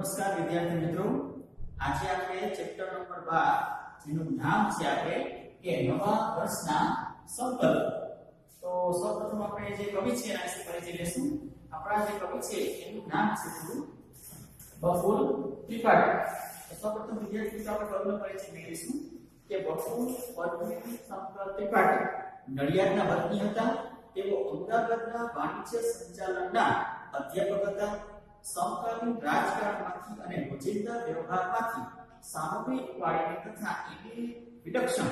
નમસ્કાર વિદ્યાર્થી મિત્રો, આજે આપણે ચેપ્ટર નંબર 12 જેનું નામ છે આપણે કે નવા વર્ષના સંકલ્પ. તો સૌપ્રથમ આપણે જે કવિ છે એના વિશે પરિચય લેશું. આપણા જે કવિ છે એનું નામ છે બકુલ ત્રિપાઠી. તો સૌપ્રથમ વિદ્યાર્થી મિત્રો આપણે કવિનો પરિચય મેળવીશું કે બકુલ શંકર ત્રિપાઠી નડિયાદના વતની હતા. તેઓ અમદાવાદના વાણિજ્ય સંચાલનના અધ્યાપક હતા. સમકાલીન રાજકારણમાંથી અને રોજિંદા વ્યવહારમાંથી સામૂહિક વાળીને તથા એવી વિલક્ષણ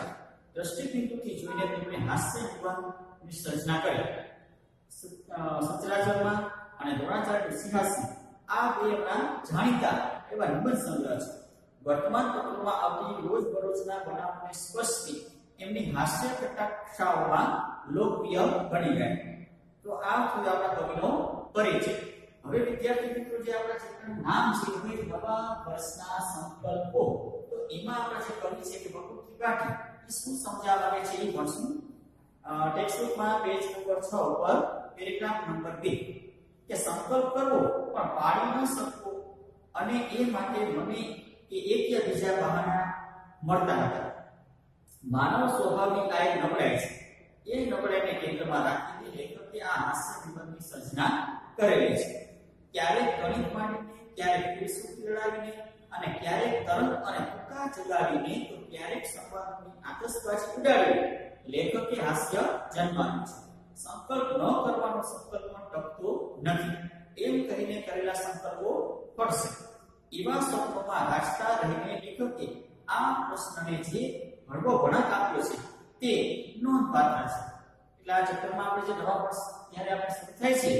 દ્રષ્ટિબિંદુથી જોઈને તેમણે હાસ્ય નિબંધની સર્જના કરી. સચરાચરમાં અને દ્રોણાચાર્ય ઇતિહાસી આ બેના જાણીતા એવા નિબંધ સંગ્રહ છે. વર્તમાન પત્રોમાં આવતી રોજબરોજના બનાવોને સ્પષ્ટથી એમની હાસ્ય કટાક્ષાઓમાં લોકપ્રિય બની ગયા. તો આ થયો આપણા કવિનો પરિચય. હવે વિદ્યાર્થી મિત્રો, જે આપણા ચેપ્ટરનું નામ છે એ નવા વર્ષના સંકલ્પો. તો એમાં આપણા જે કવિ છે કે બકુલ ત્રિપાઠી એ શું સમજાવવા માંગે છે એ ભણશું. ટેક્સ્ટબુકમાં પેજ નંબર 6 ઉપર પેરેગ્રાફ નંબર 2 કે સંકલ્પ કરવો પણ પાડી ન શકવો અને એ માટે મને કે એક યા બીજા બહાના મળતા હતા. માનવ સ્વભાવની આ એક નબળાઈ છે. એ નબળાઈને કેન્દ્રમાં રાખીને લેખકે આ હાસ્ય નિબંધની સર્જના કરેલી છે. ક્યારેક ગણિત માંડીને, ક્યારેક ફિલસૂફી પીરડાવીને અને ક્યારેક તરંગ અને ટૂંકા ચગાવીને, તો ક્યારેક સંવાદની આતશબાજી ઉડાડીને લેખકે હાસ્ય જન્માવ્યું છે. સંકલ્પ ન કરવાનો સંકલ્પ પણ ટકતો નથી એમ કહીને કરેલા સંકલ્પો પડશે. એવા સ્વપ્નમાં રાજતા રહીને લેખકે આ પ્રશ્નને જે હળવો વળાંક આપ્યો છે તે નોંધપાત્ર છે. એટલે આ ચેપ્ટરમાં આપણે જે નવા વર્ષ જ્યારે આપણે શરૂ થાય છે,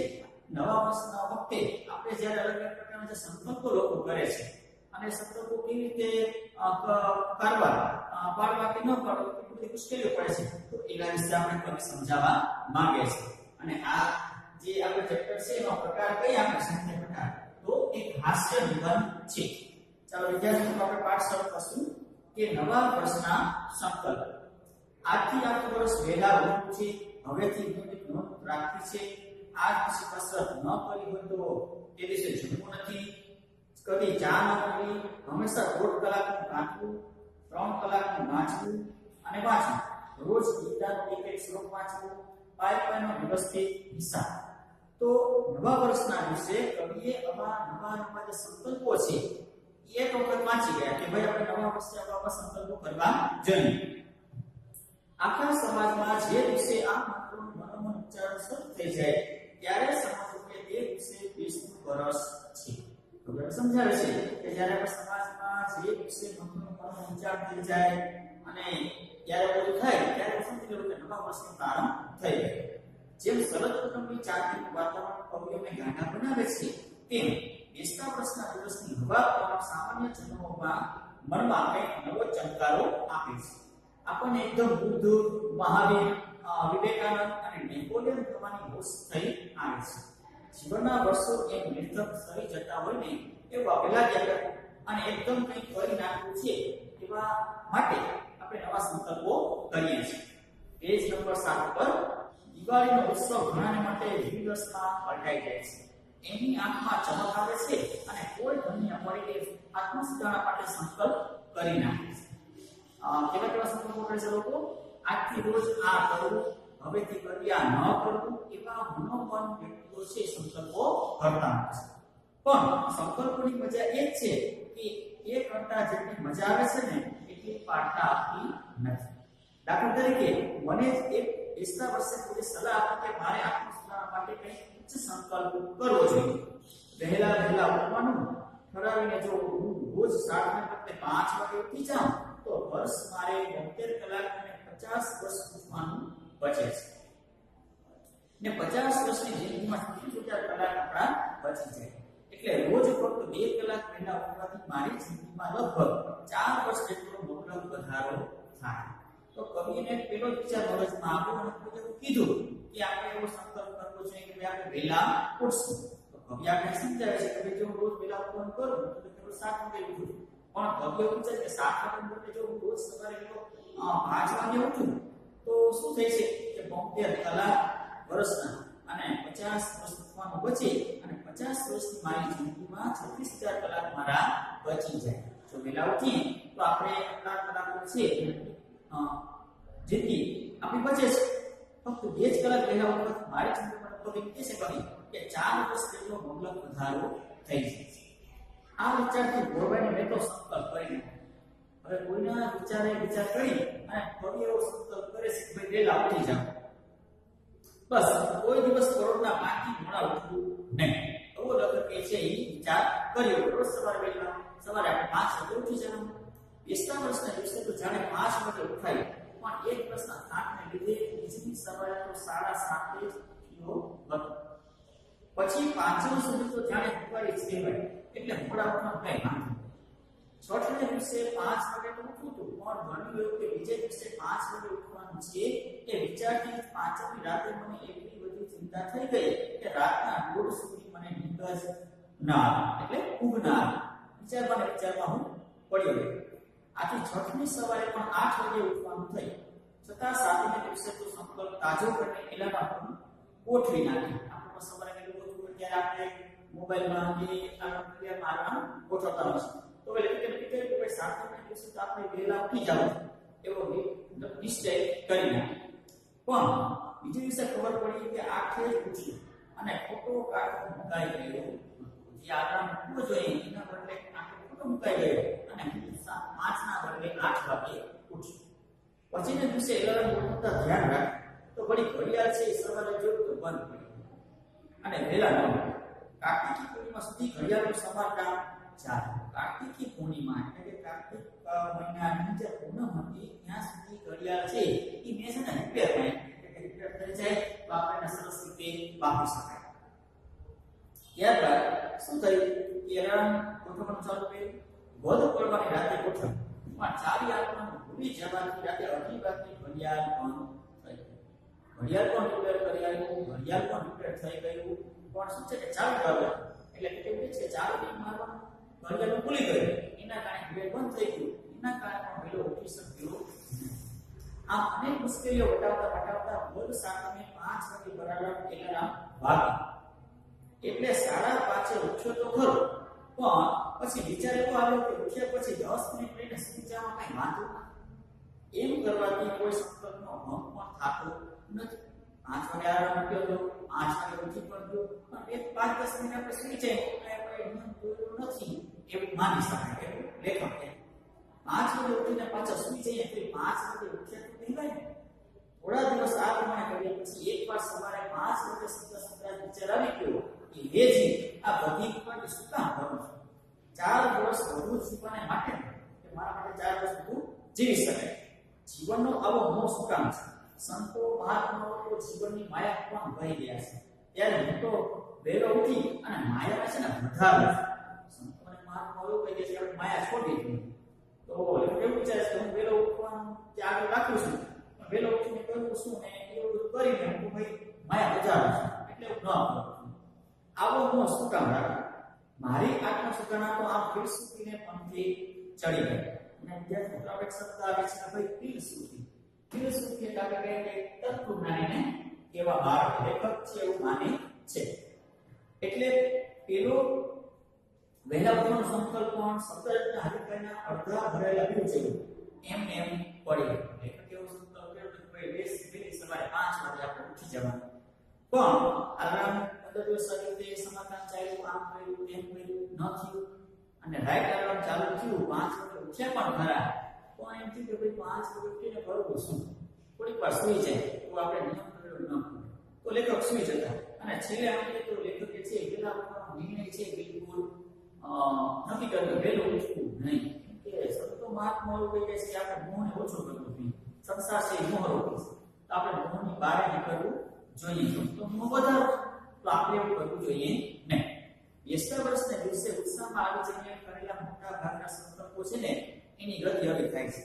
નવા વર્ષના વખતે આપણે જ્યારે અલગ અલગ પ્રકારના જે સંકલ્પો લોકો કરે છે અને સંકલ્પો કેવી રીતે પાડવા કે ન પાડવા એ બધી મુશ્કેલીઓ પડે છે, તો એના વિશે આપણે કવિ સમજાવવા માંગે છે. અને આ જે આપણે ચેપ્ટર છે એનો પ્રકાર કઈ આપણે સંખ્યા પ્રકાર તો એક હાસ્ય નિબંધ છે. ચાલો વિદ્યાર્થીઓ, આપણે પાઠ શરૂ કરશું કે નવા વર્ષના સંકલ્પ. આજથી આખું વર્ષ વહેલા ઉઠવું છે, હવેથી નિયમિત નોંધ રાખવી છે. આજ પછી કસરત ન કરી હોય તો તે દિવસે જમવું નથી, કદી ચા ન પીવી, હંમેશા 1.5 કલાકનું વાંચવું, 3 કલાકનું વાંચવું અને વાંચવું, રોજ ગીતાનો એક શ્લોક વાંચવું, પાયનો વ્યવસ્થિત હિસાબ. તો નવા વર્ષના દિવસે કવિએ નવા જે સંકલ્પો છે એ એક વખત વાંચી ગયા કે ભાઈ આપણે નવા વર્ષે આવા સંકલ્પો કરવા જોઈએ. આખા સમાજમાં જે દિવસે આ મંત્રનું મનોમન ઉચ્ચારણ શરૂ થઈ જાય ત્યારે સમજવું કે તે દિવસે 20નું વર્ષ છે. તો સમજાવે છે કે જ્યારે આપણે સમાજમાં જે દિવસે મંત્રનું મનોમન ઉચ્ચારણ થઈ જાય અને ત્યારે બધું થાય ત્યારે સમજી લેવું કે નવા વર્ષનો પ્રારંભ થઈ ગયો. જેમ શરદ પૂનમની ચાંદનીનું વાતાવરણ કવિઓને ગાંડા બનાવે છે, તેમ બેસતા વર્ષના દિવસની હવા પવન સામાન્ય જન્મોમાં મનમાં કંઈક નવો ચમકારો આપે છે. આપણને એકદમ બુદ્ધ, મહાવીર, વિવેકાનંદ અને નેપોલિયન થવાની હોશ થઈ આવે છે. જીવનના વર્ષો એક નિર્થક સરી જતા હોય ને એવું આપણે લાગ્યા કરે અને એકદમ કંઈક કરી નાખવું છે એવા માટે આપણે નવા સંકલ્પો કરીએ છીએ. પેજ નંબર 7 પર દિવાળીનો ઉત્સવ ઘણાને માટે વિવિધમાં પલટાઈ જાય છે. એની આંખમાં ચમક આવે છે અને કોઈ ધન્ય મળીને આત્મસુધારણા માટે સંકલ્પ કરી નાખે છે. કેવા સંકલ્પો કરે છે લોકો? આજથી રોજ આ કરવું, હવેથી કરી આ ન કરવું, એવા મનોમન વ્યક્તિઓ છે સંકલ્પો કરતા હોય છે. પણ સંકલ્પોની મજા એ જ છે કે એ કરતા જેટલી મજા આવે છે ને એટલી પાડતા આપતી નથી. દાખલા તરીકે મને એક બેસતા વર્ષે કોઈ સલાહ આપે કે મારે આત્મસુધારણા માટે કંઈક ઉચ્ચ સંકલ્પ કરવો જોઈએ. વહેલા ઉઠવાનું ઠરાવીને જો હું રોજ 7 ને બદલે 5 વાગે ઉઠી જાઉં તો વર્ષ મારે 72 કલાક અને 50 વર્ષ ઉઠવાનું બચે છે. ને 50 વર્ષની જિંદગીમાં 70 કલાક આપણા બચી જાય. એટલે રોજ ફક્ત 2 કલાક પહેલા ઉઠવાથી મારી જિંદગીમાં લગભગ 4 વર્ષ જેટલો મબલક વધારો થાય. તો કવિને પેલો વિચાર મગજમાં આવ્યો અને કોઈ કીધું કે આપણે એવો સંકલ્પ કરવો જોઈએ કે આપણે વહેલા ઉઠશું. તો કવિ આપણે સમજાવે છે કે જો રોજ વહેલા ઉઠવાનું કરું તો કેવળ 7 વાગે ઉઠું. પણ કવિ પૂછે કે 7 વાગે ઉઠે જો રોજ સવારે 5 વાગે ઉઠું તો શું થાય છે કે 72 કલાક વર્ષના અને 50 વર્ષ ઉઠવાનું બચે અને 50 વર્ષની મારી જિંદગીમાં 36,000 કલાક મારા બચી જાય. જો વહેલા ઉઠીએ તો આપણે આટલા કલાકો છે જિંદગી આપણી બચે છે. ફક્ત 2 જ કલાક વહેલા ઉઠવાથી મારી જિંદગીમાં લગભગ એમ કહી શકાય કે 4 વર્ષ જેટલો મબલક વધારો થઈ જાય છે. આ વિચારથી ગોરબાઈને મેં તો સંકલ્પ કરી હવે કોઈના વિચાર કરી અને ફરી એવો સંકલ્પ કરે છે કે ભાઈ વહેલા ઉઠી જાવ, બસ કોઈ દિવસ કરોડના 5 થી મોડા ઉઠવું નહીં. એવો લગભગ કે છે એ વિચાર કર્યો. રોજ સવારે આપણે 5 વાગે ઉઠી જવાનું. 50 વર્ષના દિવસે તો જાણે 5 વાગે ઉઠાય, પણ એક વર્ષના થાકને લીધે બીજી સવારે તો 7:30 જ થયો હતો. પછી 5 વર્ષ સુધી તો જાણે ઉપાડી જ કહેવાય, એટલે મોડા ઉઠવાનું કઈ વાંધો. છઠ્ઠા દિવસે 5 વાગે તો ઉઠવું હતું, પણ ઘણી વખતે બીજે દિવસે 5 વાગે ઉઠવાનું છે એ વિચારથી 5મી રાતે મને એટલી બધી ચિંતા થઈ ગઈ કે રાતના 2 સુધી મને નીંદ જ ના આવી, એટલે ઊંઘ ના આવી. વિચારમાં હું પડી ગયો. આથી છઠ્ઠની સવારે પણ 8 વાગે ઉઠવાનું થઈ, છતાં 7મે દિવસે તો સંકલ્પ તાજો કરીને એલાર્મ ગોઠવી નાખી. આપણે સવારે કેટલું ગોઠવું ત્યારે આપણે મોબાઈલમાં કે આમાં આરામ ગોઠવતા હોય છે. તો એટલે કે 7મે દિવસે તો આપણે વહેલા ઉઠી જાવ એવો નિશ્ચય કરી નાખ્યો. પણ બીજે દિવસે ખબર પડી કે 8 જ ઉઠ્યું અને ખોટો કાંટો મુકાઈ ગયો. જે આરામ મૂકવો જોઈએ એના બદલે કાંટો ખોટો મુકાઈ ગયો અને 5 ના બદલે 8 વાગે ઉઠ્યું. પછીના દિવસે એલાર્મ ગોઠવતા ધ્યાન રાખ તો વળી ઘડિયાળ છે સવારે જોયું તો બંધ પડી અને વહેલા ન ઉઠ્યું. કાર્તિકી પૂર્ણિમા સુધી ઘડિયાળનું સમારકામ ચાલુ. કાર્તિકી પૂર્ણિમા એટલે કે કાર્તિક મહિનાની જે પૂનમ હતી ત્યાં સુધી ઘડિયાળ છે એ મેં છે ને રિપેર કરી, એટલે રિપેર થઈ જાય તો આપણે સરસ રીતે વાપરી શકાય. ત્યારબાદ શું થયું કે એલાર્મ ગોઠવવાનું ચાલુ કર્યું. વધુ પડવાની રાતે ગોઠવ્યું, પણ ચાવી આપવાનું ભૂલી જવાથી રાતે 2:30 વાગે ઘડિયાળ બંધ થઈ. ઘડિયાળ પણ રિપેર કરી આવ્યું, ઘડિયાળ પણ રિપેર થઈ ગયું, પણ શું છે કે ચાવી આવે એટલે કેવું છે ચાવી મારવાનું ઘડિયાળ ભૂલી ગયું, એના કારણે ઘડિયાળ બંધ થઈ ગયું. એના કારણે વહેલો ઉઠી શક્યો. આમ અનેક મુશ્કેલીઓ વટાવતા રોજ 7મે 5 વાગે બરાબર એલાર્મ વાગ્યો. એટલે 5:30 ઉઠ્યો તો ખરો, પણ પછી વિચાર એવો આવ્યો કે ઉઠ્યા પછી 10 મિનિટ રહીને સુઈ જવામાં કઈ વાંધો નથી. એમ કરવાથી કોઈ સંકલ્પનો ભંગ પણ થતો નથી. 5 વાગે આરામ ઉઠ્યો તો 5 વાગે ઉઠી પડ્યો, પણ 5-10 મિનિટ આપણે સુઈ જાય એટલે નિયમ તોડ્યો નથી એવું માની શકાય. એવું લેખક કહે 5 વાગે ઉઠીને પાછા સુઈ જઈએ તો 5 વાગે ઉઠ્યા તો કહેવાય ને. થોડા દિવસ આ પ્રમાણે કરીએ પછી એકવાર સવારે 5 વાગે સીધા વિચાર આવી ગયો કે હેજી આ બધી ઉપર શું કામ કરું છું? 4 વર્ષ વધુ જીવવાને માટે કે મારા માટે 4 વર્ષ વધુ જીવી શકાય. જીવનનો આવો મોહ શું કામ છે? સંતો મહાત્માઓ તો જીવનની માયા પણ ભરી ગયા છે, ત્યારે હું તો વહેલો ઉઠી અને માયા છે ને વધારે સંતો અને મહાત્માઓ કહી દે છે આપણે માયા છોડી દીધી. તો એવું વિચારે છે હું વહેલો ઉઠવાનું ત્યાગ રાખું છું, વહેલો ઉઠીને કરું છું ને એવું બધું કરીને હું ભાઈ માયા વધારું છું, એટલે હું ન કરું. આવો મોહ શું કામ રાખું? મારી આત્મસુખાના તો આમ ફિલસૂફીને પંથે ચડી ગઈ. અને વિદ્યાર્થી મિત્રો આપણે શબ્દ આવે છે ભાઈ ફિલસૂફી. ફિલસૂફી એટલે આપણે કહીએ કે તત્વજ્ઞાનીને કેવા બાળ લેખક છે એવું માને છે. એટલે પેલો વહેલા ઉઠવાનો સંકલ્પ પણ સતતના હરિકાના અડધા ભરેલા પીવું છે એમ પડી. લેખક એવો સંકલ્પ કર્યો કે ભાઈ વહેલી સવારે 5 વાગે આપણે ઉઠી જવાનું. પણ આરામ 15 દિવસ સુધી સમાધાન ચાલ્યું, આમ કર્યું એમ કર્યું ન થયું અને રાઈટ આરામ ચાલુ થયું. 5 વાગે ઉઠ્યા પણ ખરા, પણ એમ થયું કે ભાઈ 5 વાગે ઉઠીને કરવું શું? થોડીક વાર સુઈ જાય તો આપણે નિયમ કર્યો ન તો લેખક સુઈ જતા. અને છેલ્લે આપણે તો લેખકે છે વહેલા ઉઠવાનો નિર્ણય છે બિલકુલ નક્કી કર્યો વહેલું ઉઠવું નહીં. કે સંતો મહાત્માઓ કહી છે કે આપણે મોહને ઓછો કરવો જોઈએ. સંસાર છે મોહ રોકી છે, તો આપણે મોહની બહાર નીકળવું જોઈએ. તો મોહ વધારો તો આપણે એવું કરવું જોઈએ નહીં. 20 વર્ષના દિવસે ઉત્સાહમાં આવી જઈને કરેલા મોટા ભાગના સંકલ્પો છે ને એની ગતિ હવે થાય છે.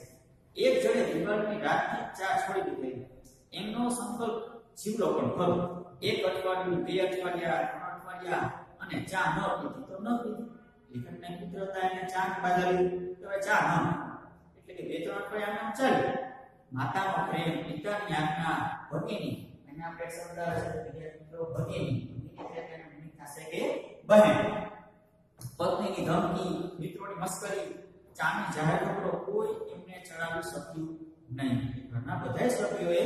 એક જણે દિવાળીની રાતની ચા છોડી દીધી. એમનો સંકલ્પ જીવલો પણ ખરો. 1 અઠવાડિયું, 2 અઠવાડિયા, 3 અઠવાડિયા અને ચા ન પીધી તો ન પીધી. લેખકના મિત્ર હતા એને ચા બાજારી તો ચા ન, એટલે કે 2-3 અઠવાડિયા આમ ચાલ્યું. માતાનો પ્રેમ, પિતાની આજ્ઞા, ભગીની એને આપણે શબ્દ આવે છે મિત્રો ભગીની એટલે થશે કે બહેન, પત્નીની ધમકી, મિત્રોની મસ્કરી, ચાની જાહેર ખબરો કોઈ એમને ચડાવી શક્યું નહીં. ઘરના બધા સભ્યોએ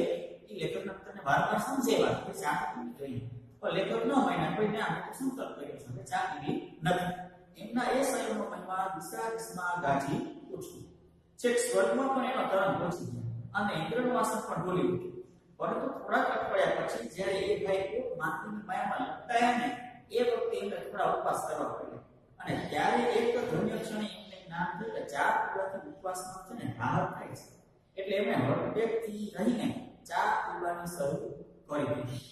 એ લેખકને વારંવાર સમજાવ્યા કે ચા પીવી જોઈએ, પણ લેખક ન માન્યા. કોઈને આને તો સંકલ્પ કર્યો છે કે ચા પીવી નથી. એમના એ સંયમનો મહિમા દિશા ગાજી ઉઠ્યો. છેક સ્વર્ગમાં પણ એનો તરંગ પહોંચી ગયો અને ઇન્દ્રનું આસન પણ ડોલી ઉઠ્યું. પરંતુ થોડાક અઠવાડિયા પછી જ્યારે એ ભાઈ કોક માતૃની માયામાં લપટાયા ને એ વખતે એમને થોડા ઉપવાસ કરવા પડ્યા. અને ત્યારે એક ધન્ય ક્ષણે એમને જ્ઞાન થયું કે ચા પીવાથી ઉપવાસનો છે ને રાહત થાય છે. એટલે એમણે હળવેકથી રહીને ચા પીવાની શરૂ કરી દીધી.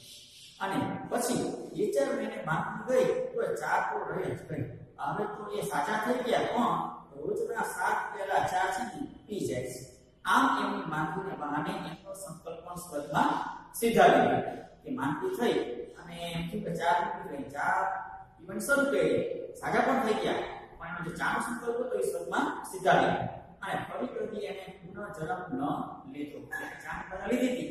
અને પછી 2-4 મહિને બાકી ગઈ તો ચા તો રહી જ ગઈ. હવે તો એ સાચા થઈ ગયા, પણ રોજના 7 પેલા ચા છે ને પી જાય છે. આમ એમની માંદગીને બહાને એમનો સંકલ્પ પણ સ્વર્ગમાં સીધાવી દીધો કે માંદગી થઈ અને એમ થયું કે ચા પીવી ગઈ, ચા પીવાનું શરૂ કરી, સાજા પણ થઈ ગયા, પણ એનો જે ચાનો સંકલ્પ હતો એ સ્વર્ગમાં સીધાવી દીધો. અને ફરી કદી એને પુનઃ જન્મ ન લીધો. ચા બદલી લીધી હતી,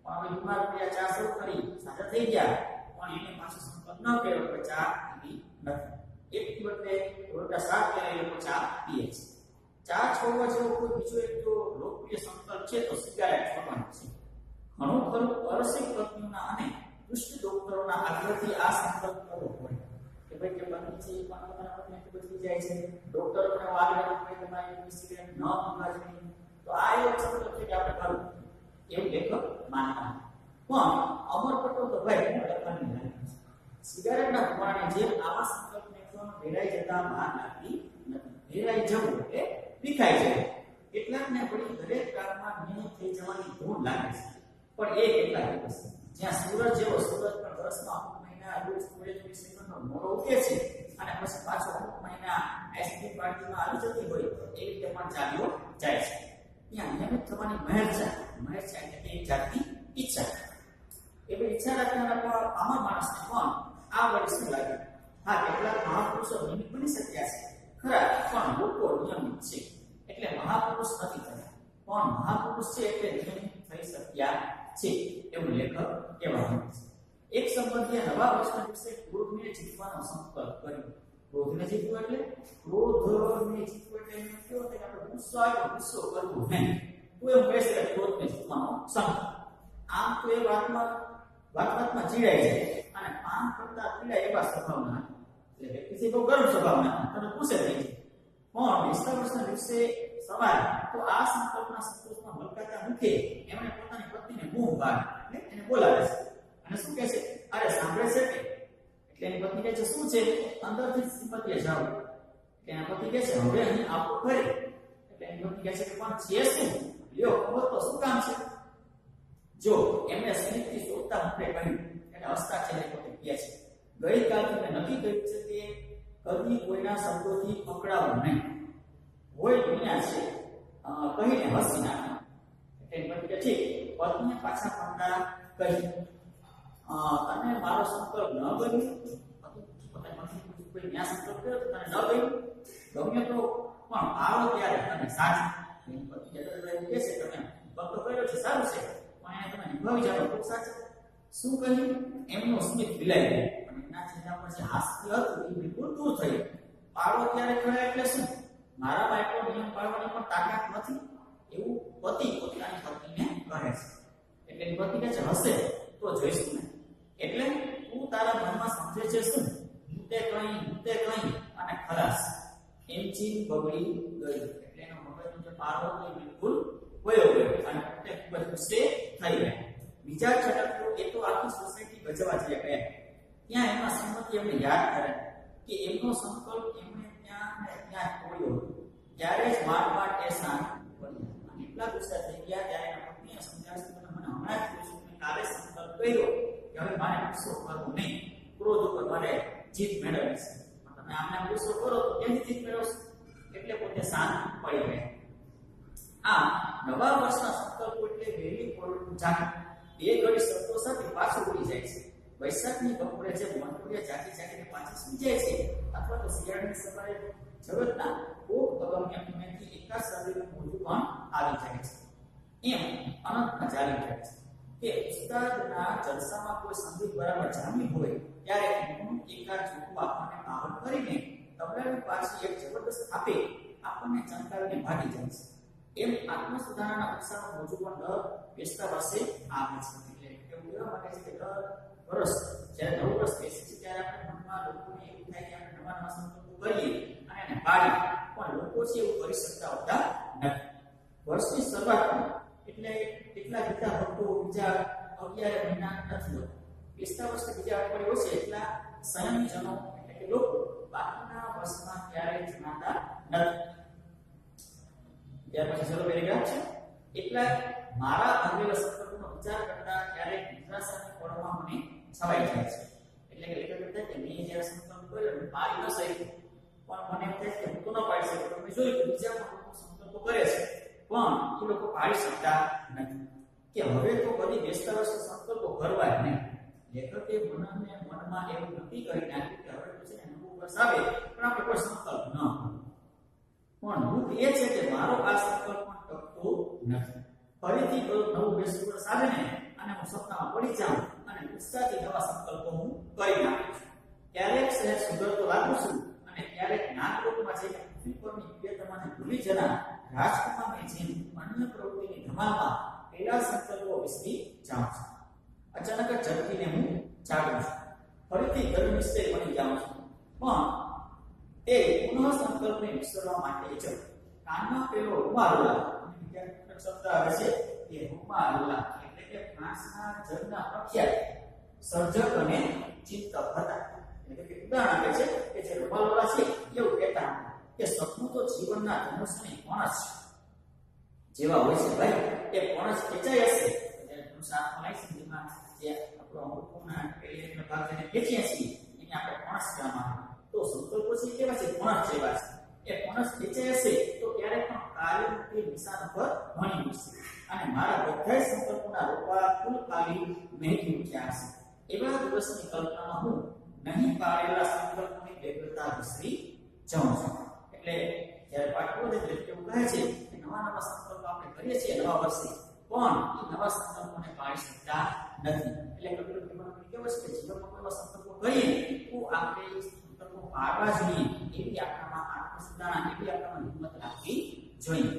પણ હવે બીમાર પડ્યા, ચા શરૂ કરી, સાજા થઈ ગયા, પણ એને પાછો સંકલ્પ ન કર્યો કે ચા પીવી નથી. એક વખતે રોજના 7 પેલા એ લોકો ચા પીએ છે. ચા છોડવા જેવો કોઈ બીજો એક જો લોકપ્રિય સંકલ્પ છે તો સિગારેટ છોડવાનો છે. ઘણું ખરું પરસિક પત્નીઓના અને દુષ્ટ ડોક્ટરોના આગ્રહથી આ સંકલ્પ કરવો પડે કે ભાઈ કે બની છે પણ તમારા પત્ની ખૂબ જ જાય છે, ડોક્ટરોને આગ્રહ કરે કે તમારે સિગારેટ ન પીવા જોઈએ. તો આ એવો સંકલ્પ છે કે આપણે કરવું એવું લેખક માનતા. પણ અમર પટો તો ભાઈ લખવાની લાગે છે. સિગારેટના ધુમાડાની જેમ આવા સંકલ્પને પણ ભેરાઈ જતા વાર લાગતી નથી. ભેરાઈ જવું એટલે વિખાઈ જાય. કેટલાકને વળી દરેક કામમાં નિયમિત થઈ જવાની ધૂન લાગે છે. પણ એ કેટલા દિવસ જ્યાં સૂરજ જેવો સૂરજ પણ વર્ષમાં અમુક મહિના રોજ 20-20 સેકન્ડનો મોડો ઉગે છે અને પછી પાછો અમુક મહિના એસટી પાર્ટીમાં આવી જતી હોય એ રીતે પણ ચાલ્યો જાય છે. ત્યાં નિયમિત થવાની મહેરછા એટલે એક જાતની ઈચ્છા. એવી ઈચ્છા રાખનારા પણ આમાં માણસને પણ આ વળી લાગે. હા, કેટલાક મહાપુરુષો નિયમિત બની શક્યા છે ખરા, પણ લોકો નિયમિત છે એટલે મહાપુરુષ નથી થયા, પણ મહાપુરુષ છે એટલે નિયમિત થઈ શક્યા છે એવું લેખક કહેવા માંગે છે. એક સંબંધીએ નવા વર્ષના દિવસે ક્રોધને જીતવાનો સંકલ્પ કર્યો. ક્રોધને જીતવું એટલે એમ કેવો કે આપણે ગુસ્સો આવ્યો, ગુસ્સો કરવો નહીં. તો એમ કહેશે કે ક્રોધને જીતવાનો સંકલ્પ. આમ તો એ વાતમાં ચીડાઈ જાય અને પાન કરતા પીડા એવા સ્વભાવના એટલે વ્યક્તિ છે બહુ ગરમ સ્વભાવના તને પૂછે થઈ જાય. પણ 20 વર્ષના દિવસે સવારે તો આ સંકલ્પના સંતોષમાં મલકાતા મુખે એમણે પોતાની પત્નીને બૂમ પાડી એને બોલાવે છે અને શું કહે છે, અરે સાંભળે છે કે? એટલે એની પત્ની કહે છે શું છે? અંદરથી સિંપતિએ જાવ. એટલે એના પતિ કહે છે હવે અહીં આપો ખરી. એટલે એની પત્ની કહે છે કે પણ છે શું? લ્યો ખબર તો શું કામ છે? જો એમને સ્મિતથી શોધતા મુખે કહ્યું એટલે હસતા ચહેરે પોતે કહે છે ગઈકાલથી મેં નક્કી કર્યું છે કે કદી કોઈના શબ્દોથી પકડાવું નહીં. હોય દુનિયા છે કહીને હસી નાખ્યા. એટલે પછી કે ઠીક. પત્નીએ પાછા પડતા કહી તને મારો સંકલ્પ ન ગમ્યો? કોઈ ન્યા સંકલ્પ કર્યો તને ન ગમ્યો? ગમ્યો તો પણ આવો ત્યારે તને સાચું. એની પત્ની કહે છે તમે ભક્તો કર્યો છે સારું છે પણ એને તમે નિભાવી જાણો ખૂબ સાચું. શું કહ્યું? એમનો સ્મિત વિલાઈ ગયો અને એના ચહેરા પર જે હાસ્ય હતું એ બિલકુલ દૂર થયું. પાડો ત્યારે ખરા એટલે શું? મારામાં એટલો નિયમ પાળવાની પણ તાકાત નથી એવું પતિ પોતાની પત્નીને કહે છે. એટલે એની પત્ની કહે છે હશે તો જોઈશું ને. એટલે તું તારા મનમાં સમજે છે શું? હું તે કઈ અને ખલાસ. એન્જિન બગડી ગયું. એટલે એનો મગજનો જે પાડો એ બિલકુલ વયો ગયો અને પોતે ખૂબ જ ગુસ્સે થઈ ગયા. બીજા છટકતો એ તો આખી સોસાયટી ગજવા જઈ ગયા. ત્યાં એમાં સંમતિ એમને યાદ કરે કે એમનો સંકલ્પ એમણે ત્યાં તોડ્યો. ત્યારે જ માંડ એ શાંત પડી અને એટલા ગુસ્સા થઈ ગયા ત્યારે એના પત્નીએ સમજાવ્યું કે મને હમણાં જ કહ્યું કે કાલે સંકલ્પ કર્યો કે હવે મારે ગુસ્સો કરવો નહીં, ક્રોધ ઉપર મારે જીત મેળવવી છે. તમે આમને ગુસ્સો કરો તો કેવી જીત મેળવશો? એટલે પોતે શાંત પડી ગયા. આમ નવા વર્ષના સંકલ્પો એટલે વહેલી પોળનું જાગવું. બે ઘડી શબ્દો સાથે પાછું ઉડી જાય છે. વૈશાખની બપોરે જે મનપુરે જાગીને પાછી સુઈ જાય છે અથવા તો શિયાળાની સવારે જગતના કોક અગમ્ય ખૂણેથી એકા શરીરનું મોઢું પણ આવી જાય છે. એમ અનંતમાં ચાલી જાય છે કે ઉસ્તાદના જલસામાં કોઈ સંગીત બરાબર જામી હોય ત્યારે ઊંઘનું એકાદ ઝૂકવું આપણને પાવર કરીને તબલાની પાછી એક જબરદસ્ત આપે આપણને ચમકાવીને ભાગી જાય છે. એમ આત્મ સુધારણાના ઉત્સાહનો મોજું પણ દર બેસતા વર્ષે આવે છે. એટલે એવું કહેવા માટે છે કે દર વર્ષ જ્યારે નવું વર્ષ બેસે છે ત્યારે આપણે મનમાં લોકોને એવું થાય કે આપણે નવા નવા સંકલ્પો કરીએ અને એને પાડીએ, પણ લોકો છે એવું કરી શકતા હોતા નથી. વર્ષની શરૂઆતમાં એટલે કેટલા ગીતા ભક્તો બીજા 11 મહિના નથી હોતા. બેસતા વર્ષે બીજા અઠવાડિયે છે એટલા સંયમજનો એટલે કે લોકો બાકીના વર્ષમાં ક્યારેય જણાતા નથી. ત્યાર પછી ચલો પેરેગ્રાફ છે. એટલા મારા આવેલા સંકલ્પોનો વિચાર કરતા ક્યારેક નિરાશાની પળમાં મને છવાઈ જાય છે. એટલે કે લેખક કહેતા કે મેં જ્યારે સંકલ્પ કર્યો પાડી ન શક્યો, પણ મને એમ થાય કે હું તો ન પાડી શક્યો. તમે જોયું કે બીજા લોકો સંકલ્પો કરે છે પણ એ લોકો પાડી શકતા નથી. કે હવે તો બધી બેસતા વર્ષે સંકલ્પો કરવા જ નહીં. લેખકે મનમાં એવું નક્કી કરી નાખ્યું કે હવે તો છે ને નવું વર્ષ આવે પણ આપણે કોઈ સંકલ્પ ન કરો. પણ દુઃખ એ છે કે મારો આ સંકલ્પ પણ ટકતો નથી. ફરીથી નવું બેસતું વર્ષ આવે ને અને હું સપનામાં પડી જાઉં અને ઉત્સાહથી નવા સંકલ્પો હું કરી નાખું છું. ક્યારેક શહેર સુધરતો લાગુ છું અને ક્યારેક નાગલોકમાં જઈને પૃથ્વી પરની દિવ્યતાને ભૂલી જનાર રાજકુમારની જેમ અન્ય પ્રવૃત્તિની ધમાલમાં પેલા સંકલ્પો વિસરી જાઉં છું. અચાનક જ ઝડપીને હું જાગું છું. ફરીથી ગર્વ નિશ્ચય બની જાઉં છું. પણ તે પુનઃ સંકલ્પને વિસરવા માટે જ કાનમાં પેલો હુમારુલા શબ્દ આવે છે કે હુમારુલા એટલે કે ફ્રાન્સના જગના પ્રખ્યાત સર્જક અને ચિંતક હતા. એટલે કે ઉદાહરણ આપે છે કે જે હુમારુલા છે એવું કહેતા કે સપનું તો જીવનના ધનુષની પણસ જેવા હોય છે ભાઈ. એ પણસ ખેંચાઈ હશે જ્યારે ધનુષ હાથમાં લઈ છે જેમાં જે આપણો અમૃતના પેલીના ભાગ જેને ખેંચીએ છીએ એને આપણે પણસ કહેવામાં આવે. તો સંકલ્પો છે કેવા છે? પણસ જેવા છે. એ પણસ ખેંચાઈ હશે તો ક્યારેક પણ કાર્યમુક્તિ નિશાન પર ભણી ઉઠશે અને મારા બધા સંકલ્પોના રોપા ફૂલ પાલી મહેકી ઉઠ્યા હશે. એવા દિવસની કલ્પનામાં હું નહીં પાડેલા સંકલ્પોની વ્યગ્રતા વિસરી જાઉં છું. એટલે જ્યારે પાઠવો છે એવું કહે છે કે નવા નવા સંકલ્પો આપણે કરીએ છીએ નવા વર્ષે, પણ એ નવા સંકલ્પોને પાડી શકતા નથી. એટલે કપિલ કેવો છે કે જીવનમાં કોઈ સંકલ્પો કરીએ તો આપણે સંકલ્પો પાડવા જોઈએ એવી આપણામાં આત્મસુધારણા એવી આપણામાં હિંમત રાખવી જોઈએ.